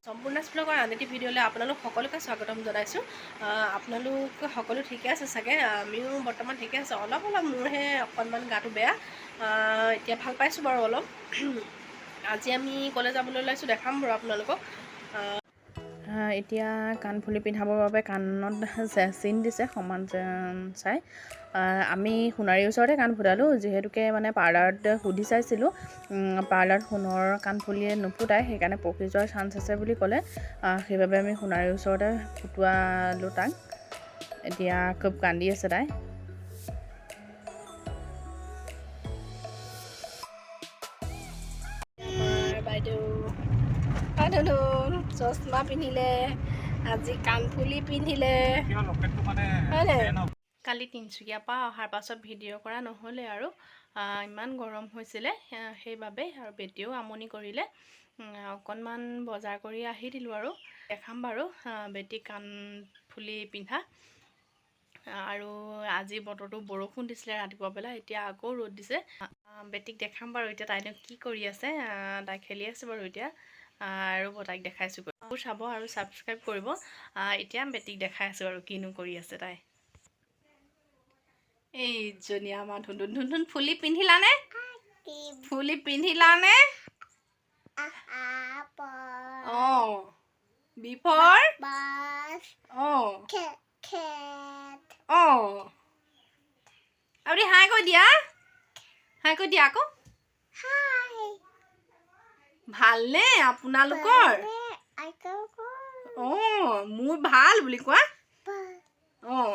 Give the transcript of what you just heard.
সম্পূৰ্ণ ব্লগৰ আন এটি ভিডিঅ'লৈ আপোনালোক সকলোকে স্বাগতম জনাইছোঁ। আপোনালোক সকলো ঠিকে আছে চাগে, আমিও বৰ্তমান ঠিকে আছে। অলপ মোৰহে অকণমান গাটো বেয়া, এতিয়া ভাল পাইছোঁ বাৰু অলপ। আজি আমি কলেজ যাবলৈ ওলাইছোঁ, দেখাম বাৰু আপোনালোকক। এতিয়া কাণফুলি পিন্ধাবৰ বাবে কাণত চিন দিছে সমান চাই। আমি সোণাৰীৰ ওচৰতে কাণ ফুটালোঁ, যিহেতুকে মানে পাৰ্লাৰত সুধি চাইছিলোঁ, পাৰ্লাৰত সোণৰ কাণফুলিয়ে নুফুটাই, সেইকাৰণে পকি যোৱাৰ চান্স আছে বুলি ক'লে। সেইবাবে আমি সোণাৰীৰ ওচৰতে ফুটোৱালোঁ তাক। এতিয়া খুব কান্দি আছে তাই। বাইদেউ চশমা পিন্ধিলে, আজি কাণফুলি পিন্ধিলে। কালি তিনিচুকীয়াৰ পৰা অহাৰ পাছত ভিডিঅ' কৰা নহ'লে আৰু ইমান গৰম হৈছিলে, সেইবাবে আৰু বেটিয়েও আমনি কৰিলে। অকণমান বজাৰ কৰি আহি দিলোঁ আৰু দেখাম বাৰু বেটিক কাণফুলি পিন্ধা। আৰু আজি বতৰটো বৰষুণ দিছিলে ৰাতিপুৱা বেলা, এতিয়া আকৌ ৰ'দ দিছে। বেটিক দেখাম বাৰু এতিয়া তাইনো কি কৰি আছে। তাই খেলি আছে বাৰু এতিয়া, আৰু তাইক দেখাইছোঁ। চাব আৰু ছাবস্ক্ৰাইব কৰিব। এতিয়া বেটিক দেখাই আছোঁ আৰু কিনো কৰি আছে তাই। এইজনী আমাৰ ধুন ফুলি পিন্ধিলানে? ফুলি পিন্ধিলানে? অঁ, বিফৰ অঁ অঁ, আপুনি হাই কৈ দিয়া, হাই কৈ দিয়া আকৌ। ভালনে আপোনালোকৰ? অঁ, মোৰ ভাল বুলি কোৱা। অঁ,